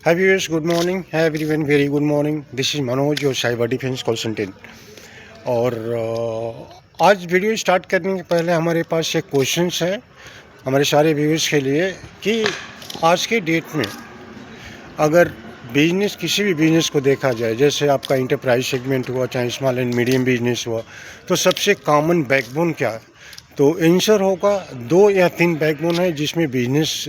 Hi viewers, good morning. Hi everyone, very good morning. This is Manoj, your cyber defence consultant. और आज video start करने के पहले हमारे पास एक क्वेश्चंस है हमारे सारे व्यूअर्स के लिए कि आज के डेट में अगर बिजनेस किसी भी बिजनेस को देखा जाए, जैसे आपका इंटरप्राइज सेगमेंट हुआ, चाहे स्मॉल एंड मीडियम बिजनेस हुआ, तो सबसे कॉमन बैकबोन क्या है? तो आंसर होगा 2 या 3 बैकबोन है जिसमें बिजनेस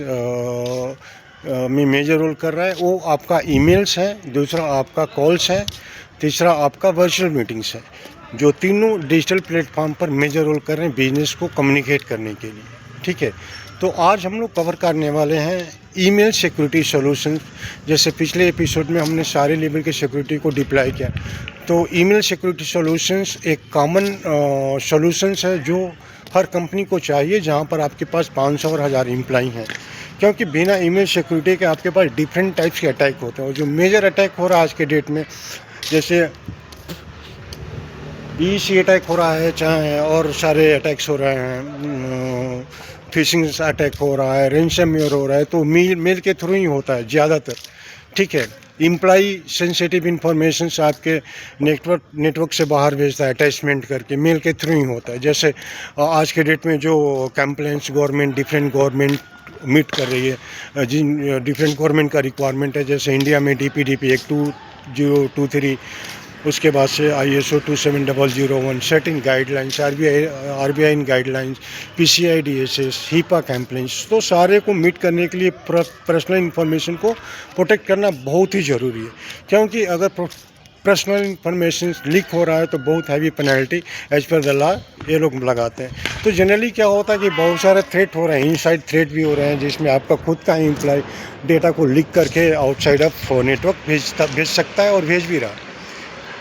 में मेजर रोल कर रहा है। वो आपका ईमेल्स है, दूसरा आपका कॉल्स है, तीसरा आपका वर्चुअल मीटिंग्स है, जो तीनों डिजिटल प्लेटफॉर्म पर मेजर रोल कर रहे हैं बिजनेस को कम्युनिकेट करने के लिए। ठीक है, तो आज हम लोग कवर करने वाले हैं ईमेल सिक्योरिटी सॉल्यूशन। जैसे पिछले एपिसोड में हमने सारे लेवल के सिक्योरिटी को डिप्लॉय किया, तो ईमेल सिक्योरिटी सॉल्यूशंस एक कॉमन सॉल्यूशंस है जो हर कंपनी को चाहिए जहां पर आपके पास 500 और 1000 एम्प्लॉई हैं। क्योंकि बिना ईमेल सिक्योरिटी के आपके पास डिफरेंट टाइप्स के अटैक होते हैं। और जो मेजर अटैक हो रहा है आज के डेट में, जैसे BEC अटैक हो रहा है, चाहे और सारे अटैक्स हो रहे हैं, फिशिंग अटैक हो रहा है, रेंसमवेयर हो रहा है, तो मेल के थ्रू ही होता है ज़्यादातर। ठीक है, एम्प्लॉई सेंसिटिव इन्फॉर्मेशन आपके नेटवर्क से बाहर भेजता है अटैचमेंट करके, मेल के थ्रू ही होता है। जैसे आज के डेट में जो कंप्लेंट्स डिफरेंट गवर्नमेंट मीट कर रही है, जिन डिफरेंट गवर्नमेंट का रिक्वायरमेंट है, जैसे इंडिया में DPDP एक्ट 2023, उसके बाद से ISO 27001, setting guidelines, RBI guidelines, PCI DSS, HIPAA complaints, तो सारे को मीट करने के लिए पर्सनल इन्फॉर्मेशन को प्रोटेक्ट करना बहुत ही ज़रूरी है। क्योंकि अगर पर्सनल इन्फॉर्मेशन लीक हो रहा है तो बहुत heavy penalty as per the law ये लोग लगाते हैं। तो जनरली क्या होता है कि बहुत सारे थ्रेट हो रहे हैं, इनसाइड थ्रेट भी हो रहे हैं, जिसमें आपका खुद का एम्प्लॉय डेटा को लीक करके आउटसाइड ऑफ नेटवर्क भेज सकता है और भेज भी रहा है।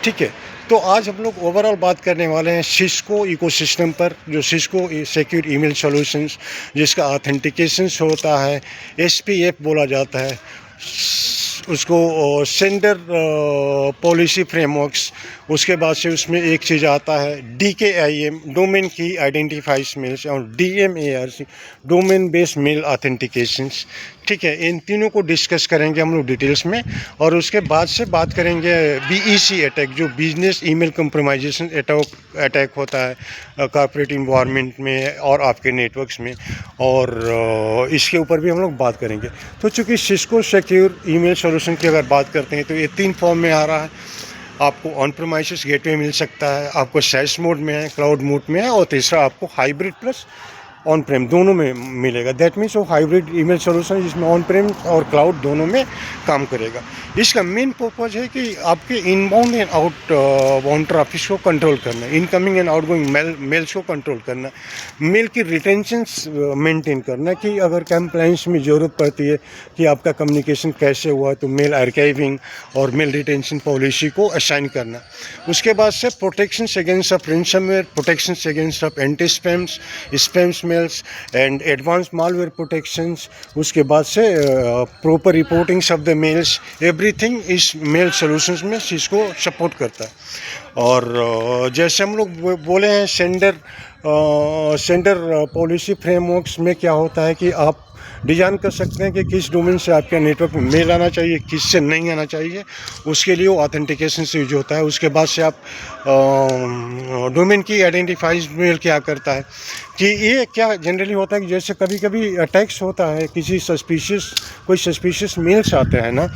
ठीक है, तो आज हम लोग ओवरऑल बात करने वाले हैं सिस्को इकोसिस्टम पर, जो सिस्को सिक्योर ईमेल सॉल्यूशंस, जिसका ऑथेंटिकेशंस होता है, SPF बोला जाता है उसको, सेंडर पॉलिसी फ्रेमवर्क्स। उसके बाद से उसमें एक चीज़ आता है DKIM, domain key identifies mails, और DMARC, domain based mail authentications. ठीक है, इन तीनों को डिस्कस करेंगे हम लोग डिटेल्स में। और उसके बाद से बात करेंगे BEC अटैक, जो बिजनेस ईमेल कंप्रोमाइजेशन अटैक होता है कॉर्पोरेट इन्वायरमेंट में और आपके नेटवर्क्स में, और इसके ऊपर भी हम लोग बात करेंगे। तो चूँकि सिस्को सिक्योर ईमेल सॉल्यूशन की अगर बात करते हैं तो ये 3 फॉर्म में आ रहा है। आपको ऑन प्रीमाइसेस गेटवे मिल सकता है, आपको SaaS मोड में है, क्लाउड मोड में है, और तीसरा आपको हाइब्रिड प्लस ऑन प्रेम दोनों में मिलेगा। दैट मीन्स वो हाइब्रिड ईमेल सॉल्यूशन जिसमें ऑन प्रेम और क्लाउड दोनों में काम करेगा। इसका मेन पर्पज है कि आपके inbound and out bound traffic को कंट्रोल करना, इनकमिंग एंड आउटगोइंग मेल्स को कंट्रोल करना, मेल की रिटेंशंस मेंटेन करना, कि अगर कंप्लायंस में ज़रूरत पड़ती है कि आपका कम्युनिकेशन कैसे हुआ, तो मेल आर्काइविंग और मेल रिटेंशन पॉलिसी को असाइन करना। उसके बाद से protection against of ransomware, protection against of anti spams mails and advance malware protections. उसके बाद से proper reportings of the mails, everything इस मेल सॉल्यूशंस में इसको सपोर्ट करता है। और जैसे हम लोग बोले हैं सेंडर पॉलिसी फ्रेमवर्क्स में क्या होता है कि आप डिज़ाइन कर सकते हैं कि किस डोमेन से आपके नेटवर्क में मेल आना चाहिए, किस से नहीं आना चाहिए। उसके लिए वो ऑथेंटिकेशन से यूज होता है। उसके बाद से आप डोमेन की आइडेंटिफाइज मेल क्या करता है कि ये क्या जनरली होता है कि जैसे कभी कभी अटैक्स होता है, किसी कोई सस्पिशियस मेल्स आते हैं ना,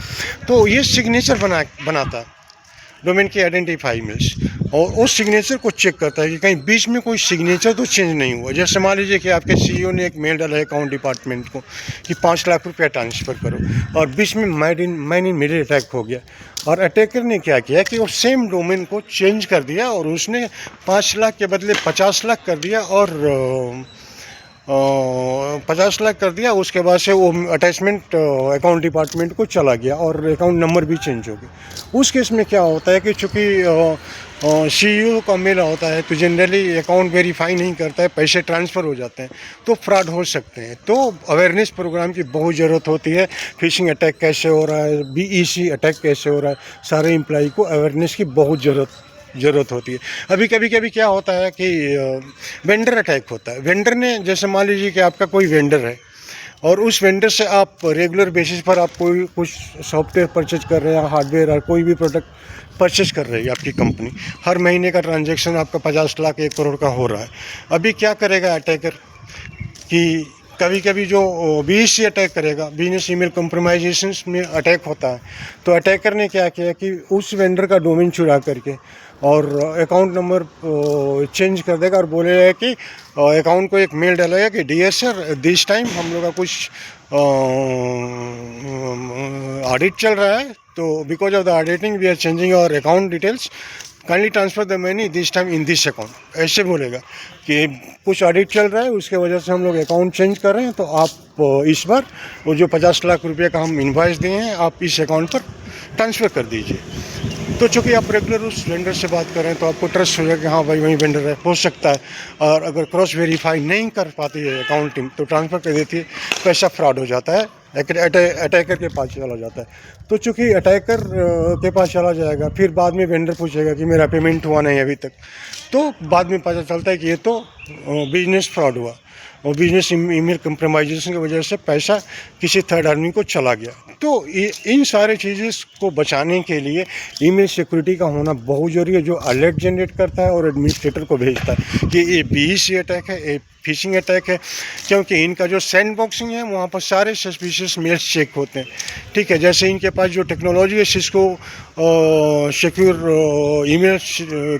तो ये सिग्नेचर बनाता है डोमेन की आइडेंटिफाई मेल्स, और उस सिग्नेचर को चेक करता है कि कहीं बीच में कोई सिग्नेचर तो चेंज नहीं हुआ। जैसे मान लीजिए कि आपके CEO ने एक मेल डाला है अकाउंट डिपार्टमेंट को कि 5 लाख रुपया ट्रांसफ़र करो, और बीच में मैन इन मिडिल अटैक हो गया, और अटैकर ने क्या किया कि वो सेम डोमेन को चेंज कर दिया और उसने 5 लाख के बदले 50 लाख कर दिया, और 50 लाख कर दिया। उसके बाद से वो अटैचमेंट अकाउंट डिपार्टमेंट को चला गया और अकाउंट नंबर भी चेंज हो गया। उस केस में क्या होता है कि चूँकि CEO का मेल होता है तो जनरली अकाउंट वेरीफाई नहीं करता है, पैसे ट्रांसफ़र हो जाते हैं, तो फ्रॉड हो सकते हैं। तो अवेयरनेस प्रोग्राम की बहुत ज़रूरत होती है। फिशिंग अटैक कैसे हो रहा है, BEC अटैक कैसे हो रहा है, सारे एम्प्लॉई को अवेयरनेस की बहुत ज़रूरत होती है। अभी कभी क्या होता है कि वेंडर अटैक होता है। वेंडर ने, जैसे मान लीजिए कि आपका कोई वेंडर है, और उस वेंडर से आप रेगुलर बेसिस पर आप कोई कुछ सॉफ्टवेयर परचेज कर रहे हैं, हार्डवेयर और कोई भी प्रोडक्ट परचेज कर रही है आपकी कंपनी, हर महीने का ट्रांजैक्शन आपका 50 लाख 1 करोड़ का हो रहा है। अभी क्या करेगा अटैकर कि कभी कभी जो BEC अटैक करेगा, बिजनेस ईमेल कंप्रोमाइजेशन में अटैक होता है, तो अटैकर ने क्या किया कि उस वेंडर का डोमेन चुरा करके और अकाउंट नंबर चेंज कर देगा और बोलेगा कि अकाउंट को एक मेल डालेगा कि डियर सर दिस टाइम हम लोग का कुछ ऑडिट चल रहा है, तो because of the auditing we are changing our account details, kindly transfer the money this time in this account. ऐसे बोलेगा कि कुछ ऑडिट चल रहा है, उसके वजह से हम लोग अकाउंट चेंज कर रहे हैं, तो आप इस बार वो जो 50 लाख रुपये का हम इन्वाइस दिए हैं आप इस अकाउंट पर ट्रांसफ़र कर दीजिए। तो चूँकि आप रेगुलर उस वेंडर से बात कर रहे हैं तो आपको ट्रस्ट हो जाएगा कि हाँ भाई वही वेंडर है, हो सकता है। और अगर क्रॉस वेरीफाई नहीं कर पाती है अकाउंट टीम तो ट्रांसफ़र कर देती है, पैसा फ्रॉड हो जाता है, अटैकर के पास चला जाता है। तो चूँकि अटैकर के पास चला जाएगा, फिर बाद में वेंडर पूछेगा कि मेरा पेमेंट हुआ नहीं अभी तक, तो बाद में पता चलता है कि ये तो बिजनेस फ्रॉड हुआ और बिजनेस ईमेल कंप्रोमाइजेशन की वजह से पैसा किसी थर्ड आदमी को चला गया। तो इन सारे चीज़ें को बचाने के लिए ईमेल सिक्योरिटी का होना बहुत ज़रूरी है, जो अलर्ट जनरेट करता है और एडमिनिस्ट्रेटर को भेजता है कि ये BEC अटैक है, ये फिशिंग अटैक है, क्योंकि इनका जो सैंड बॉक्सिंग है वहाँ पर सारे सस्पिशियस मेल्स चेक होते हैं। ठीक है, जैसे इनके पास जो टेक्नोलॉजी है सिस्को सिक्योर ईमेल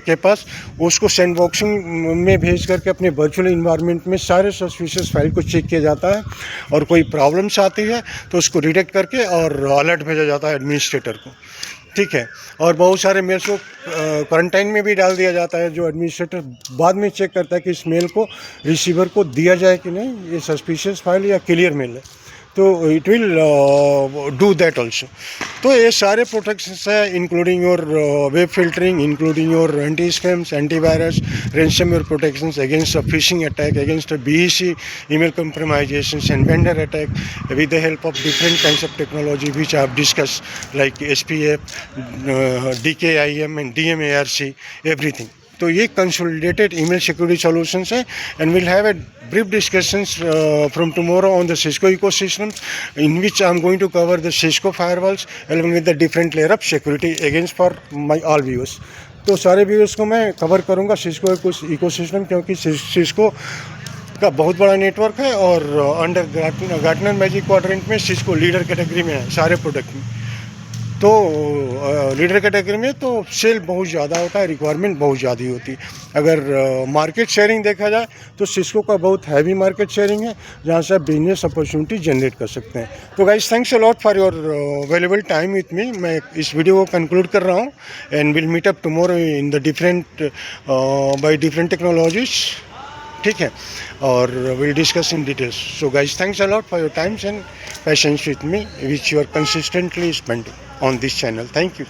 के पास, उसको सैंड बॉक्सिंग में भेज करके अपने वर्चुअल इन्वायरमेंट में सारे सस्पिशियस फाइल को चेक किया जाता है और कोई प्रॉब्लम्स आती है तो उसको डिटेक्ट करके और अलर्ट भेजा जाता है एडमिनिस्ट्रेटर को। ठीक है, और बहुत सारे मेल्स को क्वारंटाइन में भी डाल दिया जाता है, जो एडमिनिस्ट्रेटर बाद में चेक करता है कि इस मेल को रिसीवर को दिया जाए कि नहीं, ये सस्पिशियस फाइल या क्लियर मेल है, तो it will do that also. तो ये सारे प्रोटेक्शंस है, including your web filtering, including your anti spams, antivirus, ransomware protections against a phishing attack, against a BEC email compromisations and vendor attack with the help of different kinds of technology which I have discussed, like SPF, DKIM and DMARC, everything. तो ये consolidated email security solutions है and will have a brief discussions from tomorrow on the Cisco ecosystem, in which I am going to cover the Cisco firewalls along with the different layer of security against for my all viewers. तो सारे viewers को मैं cover करूँगा Cisco ecosystem, क्योंकि Cisco का बहुत बड़ा network है और अंडर गार्टनर मैजिक क्वाड्रेंट में सिस्को लीडर कैटेगरी में है सारे प्रोडक्ट में। तो लीडर कैटेगरी में तो सेल बहुत ज़्यादा होता है, रिक्वायरमेंट बहुत ज़्यादा होती है। अगर मार्केट शेयरिंग देखा जाए तो सिस्को का बहुत हैवी मार्केट शेयरिंग है, जहाँ से आप बिजनेस अपॉर्चुनिटी जनरेट कर सकते हैं। तो guys thanks a lot for your available time with me. मैं इस वीडियो को कंक्लूड कर रहा हूँ and will meet up tomorrow in the different by different technologies. ठीक है, और will discuss in details. So guys thanks a lot for your times and patience with me which you are consistently spending on this channel. Thank you.